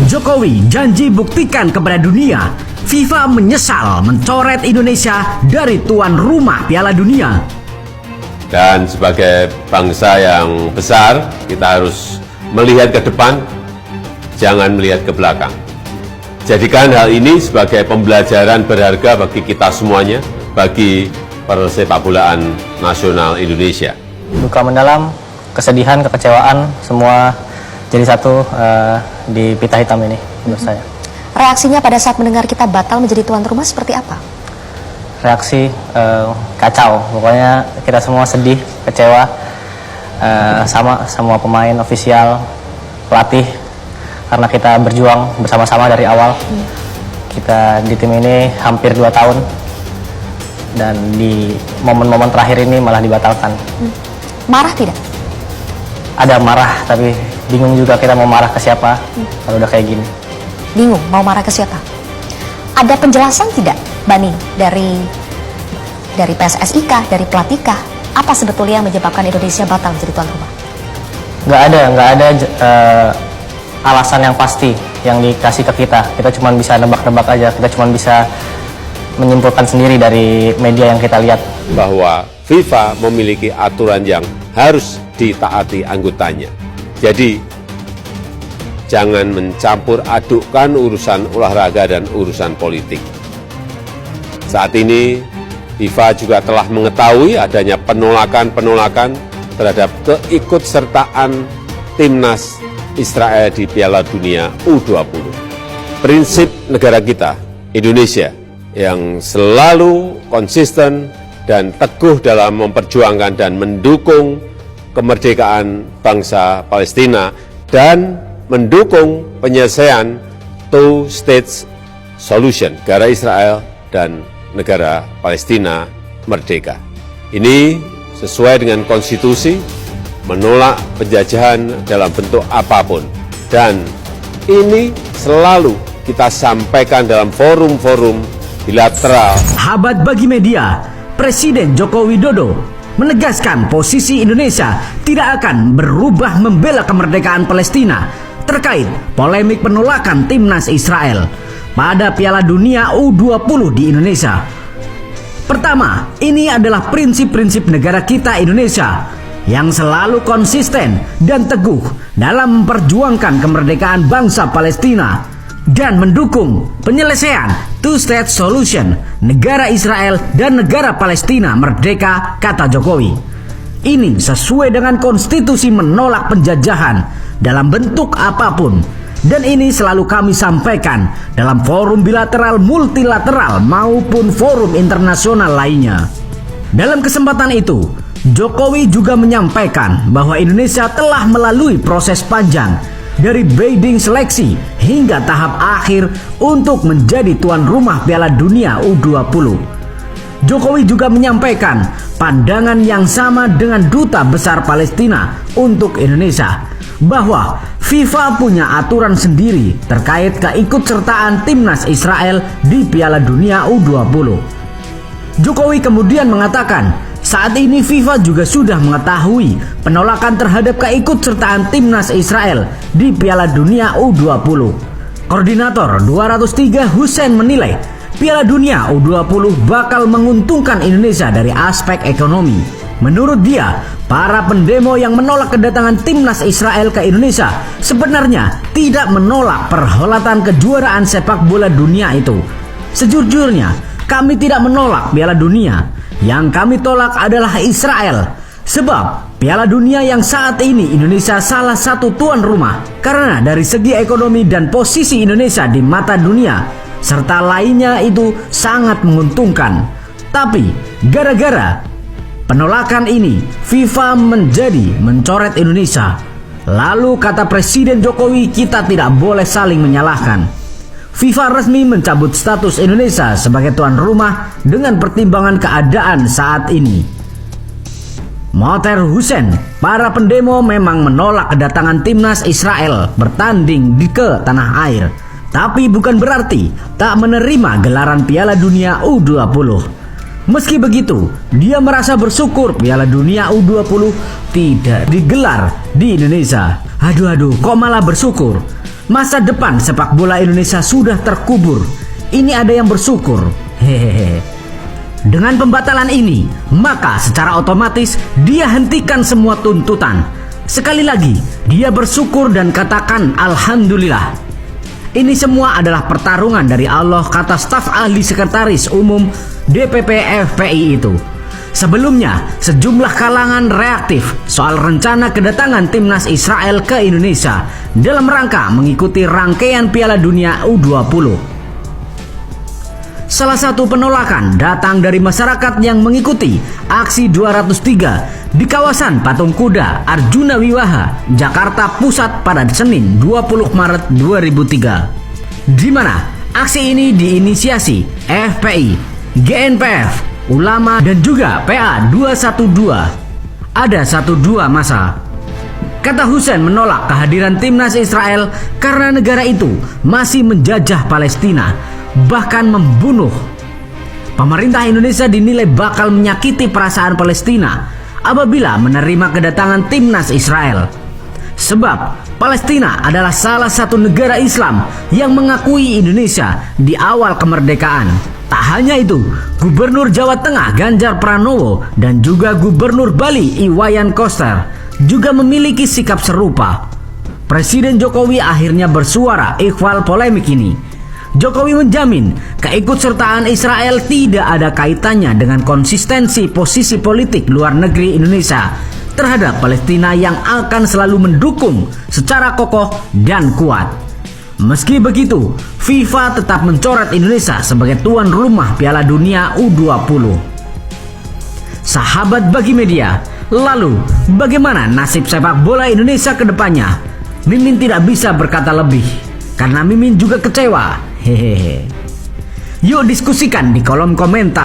Jokowi janji buktikan kepada dunia FIFA menyesal mencoret Indonesia dari tuan rumah Piala Dunia. Dan sebagai bangsa yang besar, kita harus melihat ke depan, jangan melihat ke belakang. Jadikan hal ini sebagai pembelajaran berharga bagi kita semuanya, bagi persepakbolaan nasional Indonesia. Duka mendalam, kesedihan, kekecewaan, semua jadi satu di pita hitam ini menurut saya. Reaksinya pada saat mendengar kita batal menjadi tuan rumah seperti apa? Reaksi kacau, pokoknya kita semua sedih, kecewa, sama semua pemain, ofisial, pelatih, karena kita berjuang bersama-sama dari awal. Kita di tim ini hampir 2 tahun, dan di momen-momen terakhir ini malah dibatalkan. Marah tidak? Ada marah, tapi bingung juga kita mau marah ke siapa kalau udah kayak gini. Bingung mau marah ke siapa? Ada penjelasan tidak, Bani, dari PSSI kah, dari pelatih kah? Apa sebetulnya yang menyebabkan Indonesia batal menjadi tuan rumah? Nggak ada alasan yang pasti yang dikasih ke kita. Kita cuma bisa nebak-nebak aja, kita cuma bisa menyimpulkan sendiri dari media yang kita lihat. Bahwa FIFA memiliki aturan yang harus ditaati anggotanya. Jadi, jangan mencampur adukkan urusan olahraga dan urusan politik. Saat ini, FIFA juga telah mengetahui adanya penolakan-penolakan terhadap keikutsertaan timnas Israel di Piala Dunia U20. Prinsip negara kita, Indonesia, yang selalu konsisten dan teguh dalam memperjuangkan dan mendukung kemerdekaan bangsa Palestina dan mendukung penyelesaian two states solution, negara Israel dan negara Palestina merdeka. Ini sesuai dengan konstitusi, menolak penjajahan dalam bentuk apapun. Dan ini selalu kita sampaikan dalam forum-forum bilateral. Sahabat bagi media, Presiden Joko Widodo menegaskan posisi Indonesia tidak akan berubah membela kemerdekaan Palestina terkait polemik penolakan timnas Israel pada Piala Dunia U20 di Indonesia. Pertama, ini adalah prinsip-prinsip negara kita Indonesia yang selalu konsisten dan teguh dalam memperjuangkan kemerdekaan bangsa Palestina dan mendukung penyelesaian two-state solution, negara Israel dan negara Palestina merdeka, kata Jokowi. Ini sesuai dengan konstitusi menolak penjajahan dalam bentuk apapun, dan ini selalu kami sampaikan dalam forum bilateral, multilateral maupun forum internasional lainnya. Dalam kesempatan itu, Jokowi juga menyampaikan bahwa Indonesia telah melalui proses panjang dari bidding seleksi hingga tahap akhir untuk menjadi tuan rumah Piala Dunia U20. Jokowi juga menyampaikan pandangan yang sama dengan Duta Besar Palestina untuk Indonesia, bahwa FIFA punya aturan sendiri terkait keikutsertaan timnas Israel di Piala Dunia U20. Jokowi kemudian mengatakan, saat ini FIFA juga sudah mengetahui penolakan terhadap keikutsertaan timnas Israel di Piala Dunia U20. Koordinator 203 Hussein menilai Piala Dunia U20 bakal menguntungkan Indonesia dari aspek ekonomi. Menurut dia, para pendemo yang menolak kedatangan timnas Israel ke Indonesia sebenarnya tidak menolak perhelatan kejuaraan sepak bola dunia itu. Sejujurnya, kami tidak menolak Piala Dunia. Yang kami tolak adalah Israel. Sebab Piala Dunia yang saat ini Indonesia salah satu tuan rumah. Karena dari segi ekonomi dan posisi Indonesia di mata dunia serta lainnya itu sangat menguntungkan. Tapi gara-gara penolakan ini, FIFA menjadi mencoret Indonesia. Lalu kata Presiden Jokowi, kita tidak boleh saling menyalahkan. FIFA resmi mencabut status Indonesia sebagai tuan rumah dengan pertimbangan keadaan saat ini. Moter Hussein, para pendemo memang menolak kedatangan timnas Israel bertanding ke tanah air, tapi bukan berarti tak menerima gelaran Piala Dunia U20. Meski begitu, dia merasa bersyukur Piala Dunia U20 tidak digelar di Indonesia. Aduh, kok malah bersyukur? Masa depan sepak bola Indonesia sudah terkubur. Ini ada yang bersyukur. Hehehe. Dengan pembatalan ini, maka secara otomatis dia hentikan semua tuntutan. Sekali lagi, dia bersyukur dan katakan alhamdulillah. Ini semua adalah pertarungan dari Allah, kata staf ahli sekretaris umum DPP FPI itu. Sebelumnya, sejumlah kalangan reaktif soal rencana kedatangan timnas Israel ke Indonesia dalam rangka mengikuti rangkaian Piala Dunia U20. Salah satu penolakan datang dari masyarakat yang mengikuti aksi 203 di kawasan Patung Kuda Arjuna Wiwaha, Jakarta Pusat pada Senin 20 Maret 2003. Di mana aksi ini diinisiasi FPI, GNPF, Ulama dan juga PA 212. Ada 12 masa. Kata Hussein menolak kehadiran timnas Israel karena negara itu masih menjajah Palestina, bahkan membunuh. Pemerintah Indonesia dinilai bakal menyakiti perasaan Palestina apabila menerima kedatangan timnas Israel. Sebab Palestina adalah salah satu negara Islam yang mengakui Indonesia di awal kemerdekaan. Tak hanya itu, Gubernur Jawa Tengah Ganjar Pranowo dan juga Gubernur Bali Iwayan Koster juga memiliki sikap serupa. Presiden Jokowi akhirnya bersuara ikhwal polemik ini. Jokowi menjamin keikutsertaan Israel tidak ada kaitannya dengan konsistensi posisi politik luar negeri Indonesia terhadap Palestina yang akan selalu mendukung secara kokoh dan kuat. Meski begitu, FIFA tetap mencoret Indonesia sebagai tuan rumah Piala Dunia U20. Sahabat Bagi Media, lalu bagaimana nasib sepak bola Indonesia ke depannya? Mimin tidak bisa berkata lebih, karena Mimin juga kecewa. Hehehe. Yuk diskusikan di kolom komentar.